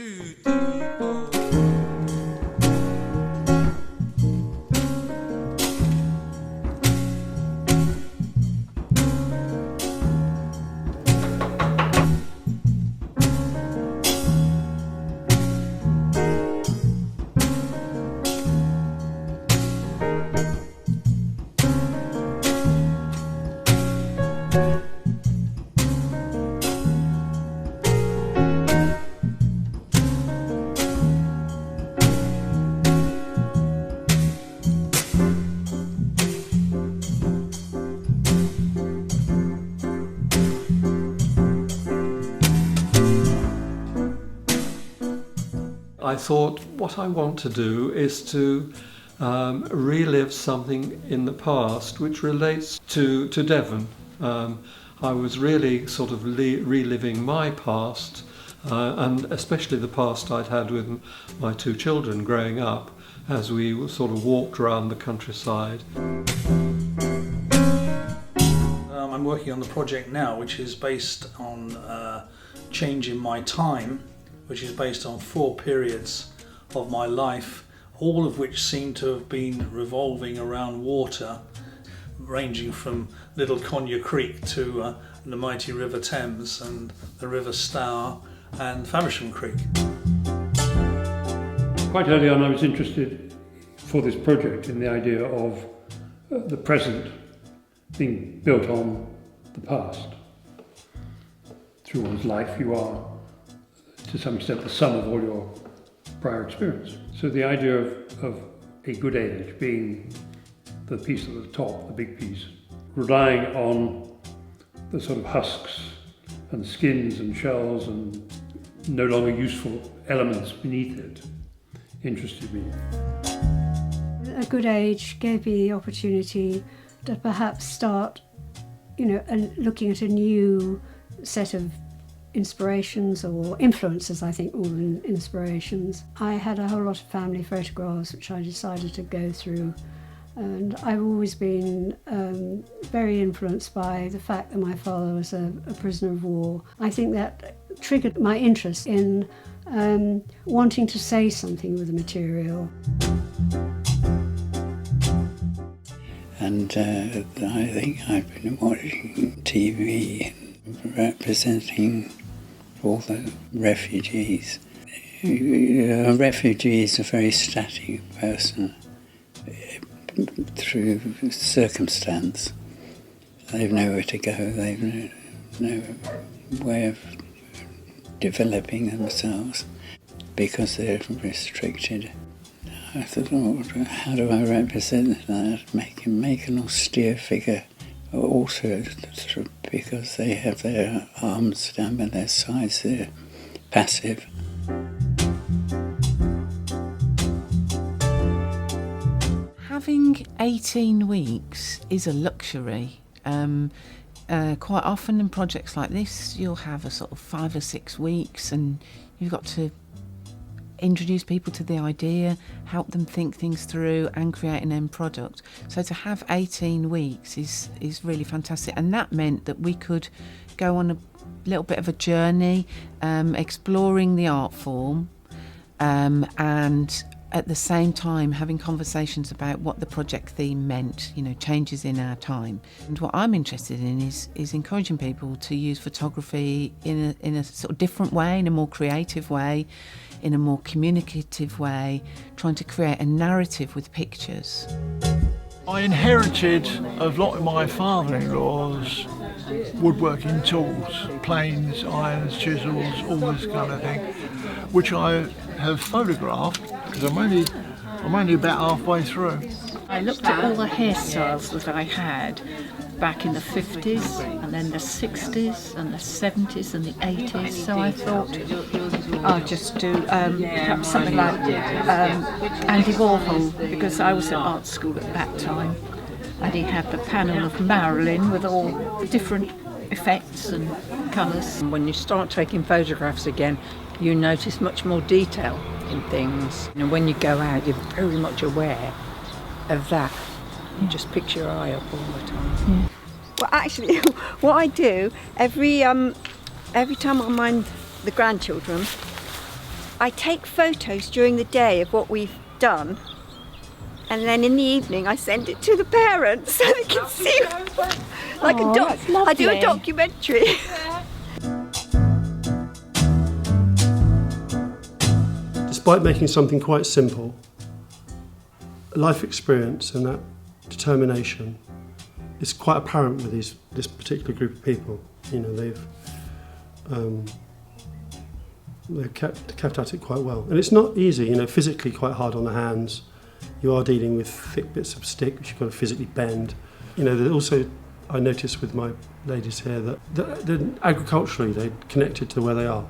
2, 3, 4. I thought what I want to do is to relive something in the past which relates to Devon. I was really sort of reliving my past and especially the past I'd had with my two children growing up as we sort of walked around the countryside. I'm working on the project now which is based on Change in My Time, which is based on 4 periods of my life, all of which seem to have been revolving around water, ranging from Little Conyers Creek to the mighty River Thames and the River Stour and Faversham Creek. Quite early on I was interested for this project in the idea of the present being built on the past. Through one's life you are to some extent the sum of all your prior experience. So the idea of a good age being the piece at the top, the big piece, relying on the sort of husks and skins and shells and no longer useful elements beneath it interested me. A good age gave me the opportunity to perhaps start, looking at a new set of inspirations or influences, I think, more than inspirations. I had a whole lot of family photographs which I decided to go through, and I've always been very influenced by the fact that my father was a prisoner of war. I think that triggered my interest in wanting to say something with the material. And I think I've been watching TV representing all the refugees. A refugee is a very static person through circumstance. They've nowhere to go, they've no way of developing themselves because they're restricted. I thought, how do I represent that? Make an austere figure, also because they have their arms down by their sides, they're passive. Having 18 weeks is a luxury. Quite often in projects like this you'll have a sort of 5 or 6 weeks and you've got to introduce people to the idea, help them think things through and create an end product. So to have 18 weeks is really fantastic, and that meant that we could go on a little bit of a journey exploring the art form and at the same time having conversations about what the project theme meant, changes in our time. And what I'm interested in is encouraging people to use photography in a sort of different way, in a more creative way, in a more communicative way, trying to create a narrative with pictures. I inherited a lot of my father-in-law's woodworking tools, planes, irons, chisels, all this kind of thing, which I have photographed because I'm only about halfway through. I looked at all the hairstyles that I had back in the 50s and then the 60s and the 70s and the 80s, so I thought I'll just do perhaps something like Andy Warhol, because I was at art school at that time and he had the panel of Marilyn with all the different effects and colours. When you start taking photographs again, you notice much more detail in things, and when you go out you're very much aware of that. You just pick your eye up all the time. Well, actually, what I do every time I mind the grandchildren, I take photos during the day of what we've done, and then in the evening I send it to the parents so they can see. Like I do a documentary. Despite making something quite simple, life experience and that determination is quite apparent with this particular group of people. You know, they've kept at it quite well, and it's not easy. You know, physically quite hard on the hands. You are dealing with thick bits of stick which you've got to physically bend. You know, there's also, I noticed with my ladies here that agriculturally they're connected to where they are.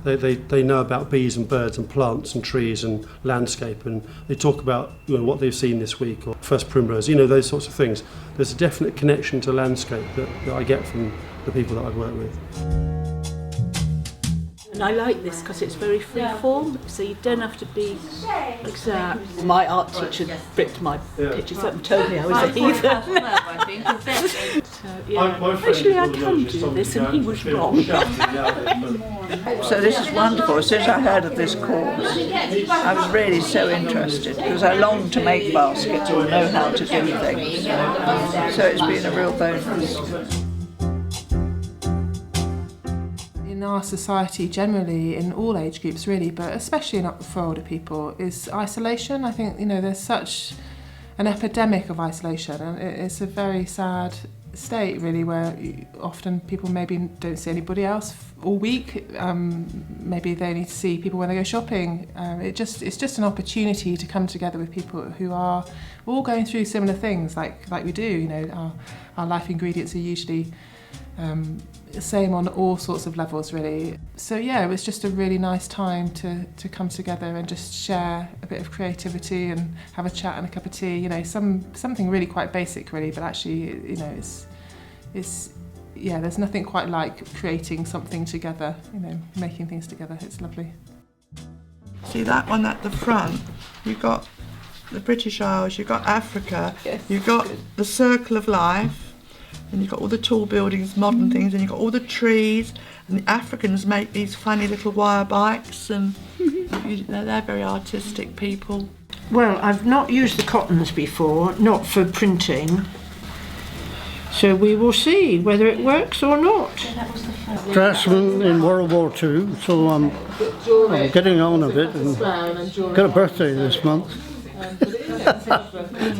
They know about bees and birds and plants and trees and landscape, and they talk about, you know, what they've seen this week or first primrose, you know, those sorts of things. There's a definite connection to landscape that I get from the people that I work with. And I like this because it's very free form, so you don't have to be exact. My art teacher ripped my pictures up and told me I was a heathen. So, yeah. Actually, I can do this, and he was wrong. So this is wonderful. As soon as I heard of this course, I was really so interested because I long to make baskets or know how to do things. So it's been a real bonus. In our society generally, in all age groups really, but especially for older people, is isolation. I think, you know, there's such an epidemic of isolation, and it's a very sad state really, where often people maybe don't see anybody else all week. Maybe they need to see people when they go shopping. It's just an opportunity to come together with people who are all going through similar things like we do. You know, our life ingredients are usually same on all sorts of levels really. So yeah, it was just a really nice time to come together and just share a bit of creativity and have a chat and a cup of tea. You know, something really quite basic really, but actually, you know, it's yeah, there's nothing quite like creating something together, you know, making things together. It's lovely. See that one at the front? You've got the British Isles, you've got Africa, yes, you've got the Circle of Life, and you've got all the tall buildings, modern things, and you've got all the trees, and the Africans make these funny little wire bikes, and they're very artistic people. Well, I've not used the cottons before, not for printing, so we will see whether it works or not. Craftsman in World War II, so I'm getting on a bit, and got a birthday this month.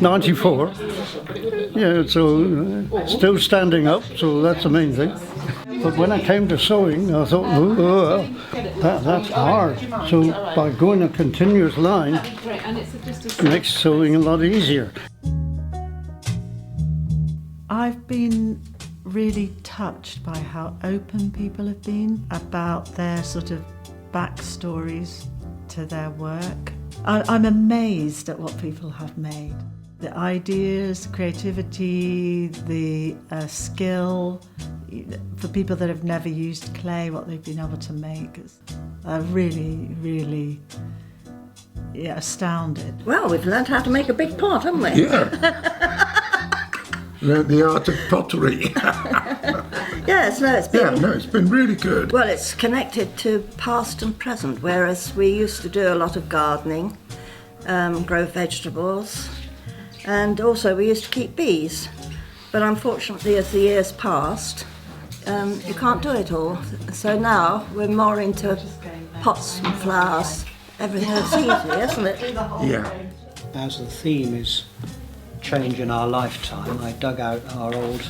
94. Yeah, so still standing up, so that's the main thing. But when I came to sewing, I thought, that's hard. So by going a continuous line, it makes sewing a lot easier. I've been really touched by how open people have been about their sort of backstories to their work. I'm amazed at what people have made. The ideas, creativity, the skill, for people that have never used clay, what they've been able to make is really, really astounded. Well, we've learned how to make a big pot, haven't we? Yeah. The art of pottery. Yes, no, it's been really good. Well, it's connected to past and present, whereas we used to do a lot of gardening, grow vegetables, and also we used to keep bees. But unfortunately, as the years passed, you can't do it all. So now we're more into pots and flowers. Everything's easy, isn't it? Yeah. As the theme is change in our lifetime, I dug out our old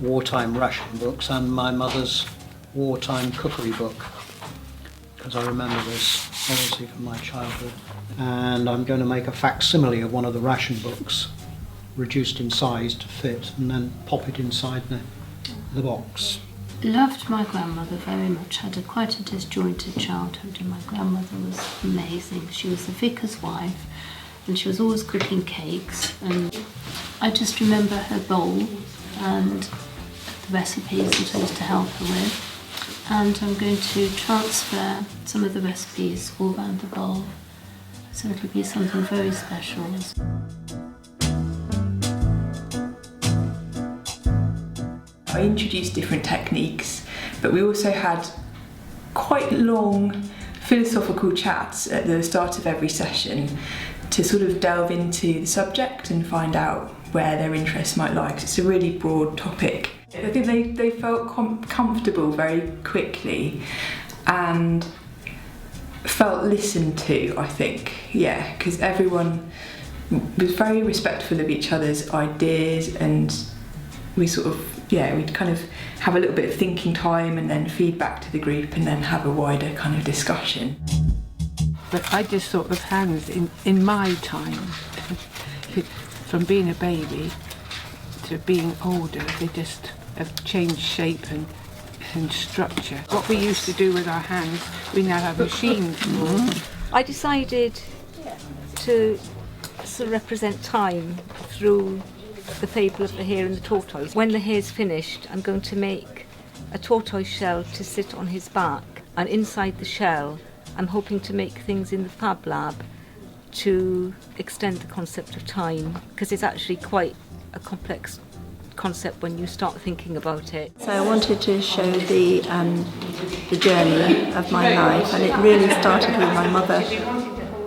wartime ration books and my mother's wartime cookery book, because I remember this obviously from my childhood. And I'm going to make a facsimile of one of the ration books, reduced in size to fit, and then pop it inside the box. Loved my grandmother very much, had quite a disjointed childhood, and my grandmother was amazing. She was a vicar's wife, and she was always cooking cakes, and I just remember her bowl and the recipes that I used to help her with, and I'm going to transfer some of the recipes all around the bowl, so it'll be something very special. I introduced different techniques, but we also had quite long philosophical chats at the start of every session to sort of delve into the subject and find out where their interests might lie, 'cause it's a really broad topic. I think they felt comfortable very quickly and felt listened to, I think, yeah, because everyone was very respectful of each other's ideas, and we sort of, we'd kind of have a little bit of thinking time and then feedback to the group and then have a wider kind of discussion. But I just thought of hands in my time, from being a baby to being older, they just have changed shape and structure. What we used to do with our hands, we now have machines for. I decided to sort of represent time through the fable of the hare and the tortoise. When the hare's finished, I'm going to make a tortoise shell to sit on his back, and inside the shell I'm hoping to make things in the Fab Lab to extend the concept of time, because it's actually quite a complex concept when you start thinking about it. So I wanted to show the journey of my life, and it really started with my mother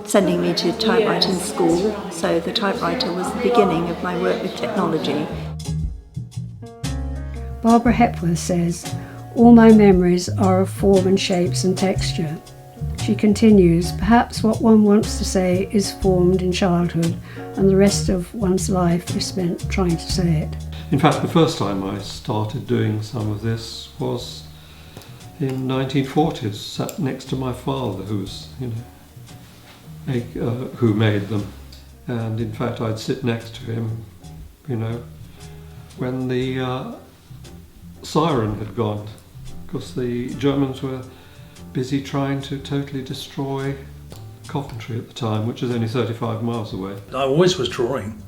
sending me to typewriting school, so the typewriter was the beginning of my work with technology. Barbara Hepworth says, "All my memories are of form and shapes and texture." She continues, "Perhaps what one wants to say is formed in childhood, and the rest of one's life is spent trying to say it." In fact, the first time I started doing some of this was in 1940s, sat next to my father, who was, who made them. And in fact, I'd sit next to him, when the siren had gone, because the Germans were busy trying to totally destroy Coventry at the time, which was only 35 miles away. I always was drawing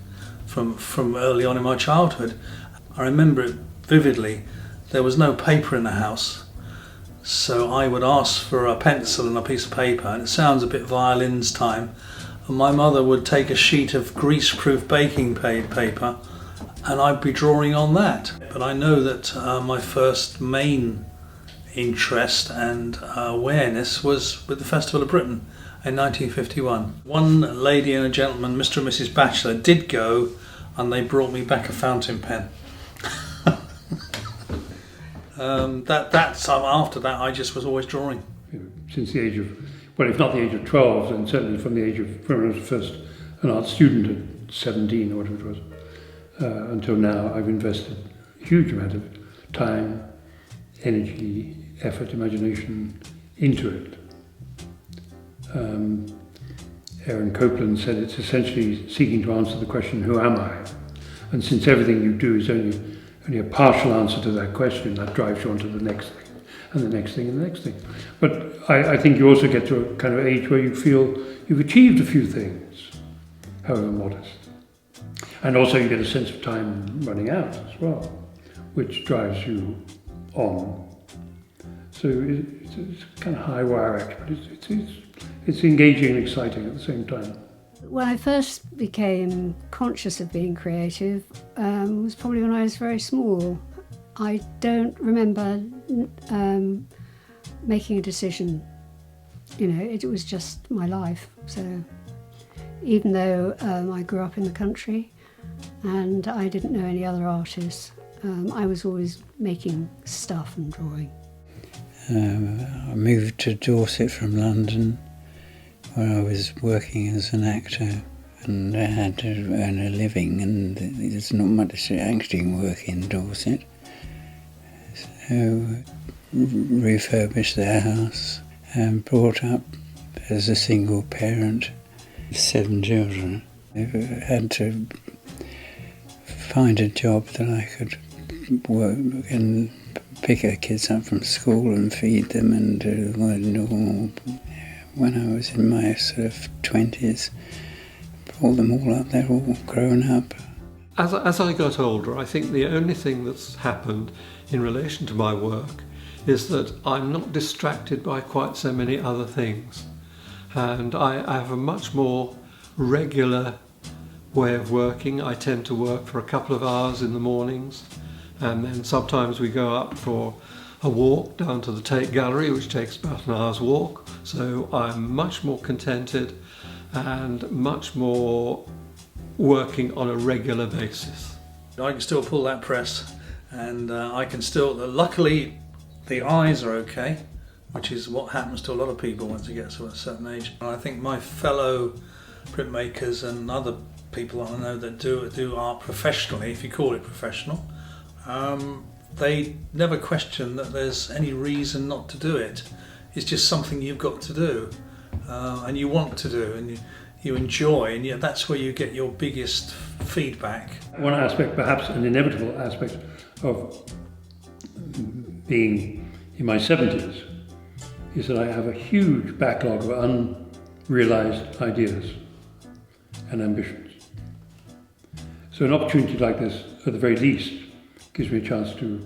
from early on in my childhood. I remember it vividly. There was no paper in the house, so I would ask for a pencil and a piece of paper, and it sounds a bit violins time, and my mother would take a sheet of grease-proof baking paper and I'd be drawing on that. But I know that my first main interest and awareness was with the Festival of Britain in 1951. One lady and a gentleman, Mr. and Mrs. Batchelor, did go, and they brought me back a fountain pen. After that, I just was always drawing. Since the age of, if not the age of 12, then certainly from the age of, when I was first an art student at 17 or whatever it was, until now, I've invested a huge amount of time, energy, effort, imagination into it. Aaron Copland said it's essentially seeking to answer the question, who am I? And since everything you do is only a partial answer to that question, that drives you on to the next thing, and the next thing, and the next thing. But I think you also get to a kind of age where you feel you've achieved a few things, however modest. And also you get a sense of time running out as well, which drives you on. So it's a kind of high wire act, but it's engaging and exciting at the same time. When I first became conscious of being creative was probably when I was very small. I don't remember making a decision. It was just my life. So even though I grew up in the country and I didn't know any other artists, I was always making stuff and drawing. I moved to Dorset from London, where I was working as an actor, and I had to earn a living, and there's not much acting work in Dorset. So refurbished their house and brought up as a single parent, 7 children. I had to find a job that I could work and pick our kids up from school and feed them and do normal. When I was in my sort of 20s, brought them all up, they're all grown up. As I got older, I think the only thing that's happened in relation to my work is that I'm not distracted by quite so many other things. And I have a much more regular way of working. I tend to work for a couple of hours in the mornings, and then sometimes we go up for a walk down to the Tate Gallery, which takes about an hour's walk. So I'm much more contented and much more working on a regular basis. I can still pull that press, and I can still, luckily the eyes are okay, which is what happens to a lot of people once they get to a certain age. And I think my fellow printmakers and other people I know that do art professionally, if you call it professional, they never question that there's any reason not to do it. It's just something you've got to do, and you want to do, and you enjoy, and that's where you get your biggest feedback. One aspect, perhaps an inevitable aspect of being in my 70s, is that I have a huge backlog of unrealised ideas and ambitions. So an opportunity like this, at the very least, gives me a chance to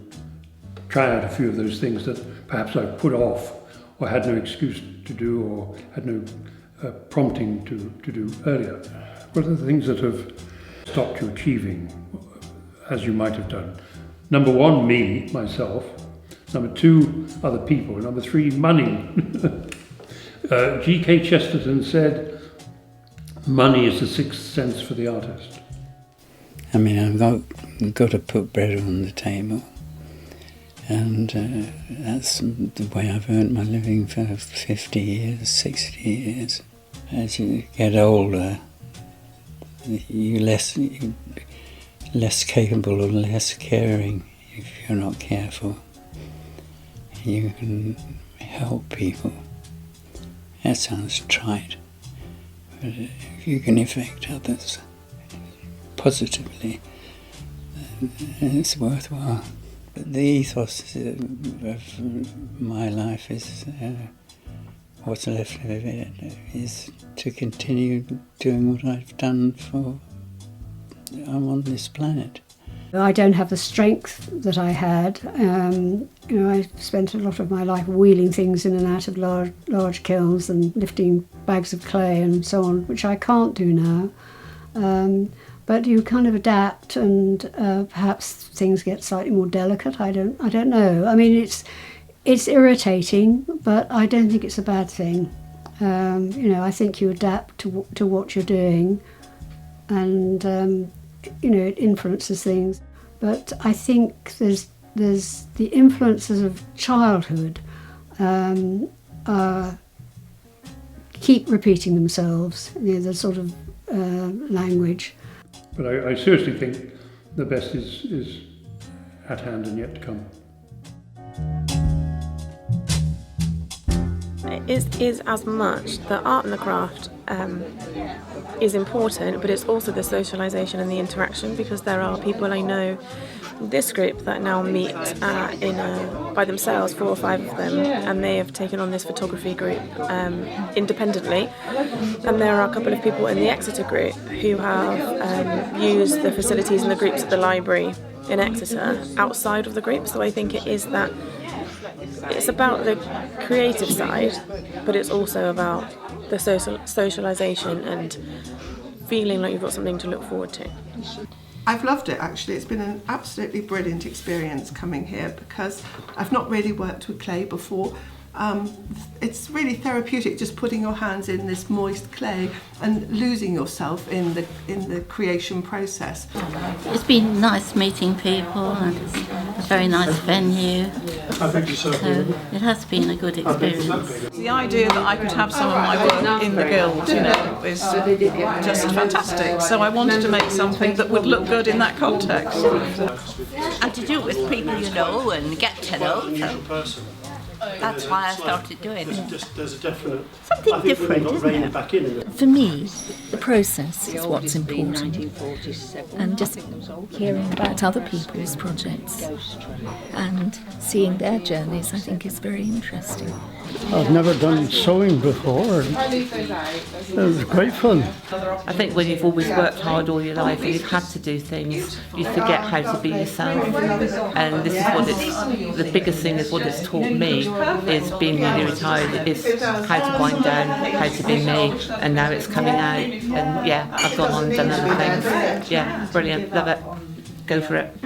try out a few of those things that perhaps I've put off or had no excuse to do or had no prompting to do earlier. What are the things that have stopped you achieving as you might have done? Number one, me, myself. Number two, other people. Number three, money. G.K. Chesterton said, money is the sixth sense for the artist. I mean, I've got to put bread on the table, and that's the way I've earned my living for 50 years, 60 years. As you get older, you're less capable or less caring if you're not careful. You can help people. That sounds trite, but if you can affect others positively, it's worthwhile. But the ethos of my life is, what's left of it, is to continue doing what I've done for I'm on this planet. I don't have the strength that I had. I spent a lot of my life wheeling things in and out of large kilns and lifting bags of clay and so on, which I can't do now. But you kind of adapt, and perhaps things get slightly more delicate. I don't know. I mean, it's irritating, but I don't think it's a bad thing. I think you adapt to what you're doing, and it influences things. But I think there's the influences of childhood keep repeating themselves. The sort of language. But I seriously think the best is at hand and yet to come. It is as much the art and the craft is important, but it's also the socialisation and the interaction, because there are people I know in this group that now meet by themselves, 4 or 5 of them, and they have taken on this photography group independently. And there are a couple of people in the Exeter group who have used the facilities and the groups at the library in Exeter outside of the group. So I think it is that it's about the creative side, but it's also about the socialisation and feeling like you've got something to look forward to. I've loved it, actually. It's been an absolutely brilliant experience coming here, because I've not really worked with clay before. It's really therapeutic just putting your hands in this moist clay and losing yourself in the creation process. It's been nice meeting people, and it's a very nice venue. Thank you, sir. So it has been a good experience. The idea that I could have some of my work in the guild, is just fantastic. So I wanted to make something that would look good in that context. And to do it with people you know and get to know. So that's why I started doing it. There's a definite something different, isn't it? For me, the process is what's important, and just hearing about other people's projects and seeing their journeys, I think, is very interesting. I've never done sewing before, and it was great fun. I think when you've always worked hard all your life and you've had to do things, you forget how to be yourself. And this is what the biggest thing is what it's taught me, is being newly retired, is how to wind down, how to be me, and now it's coming out. And yeah, I've gone on and done other things. Yeah, brilliant, love it. Go for it.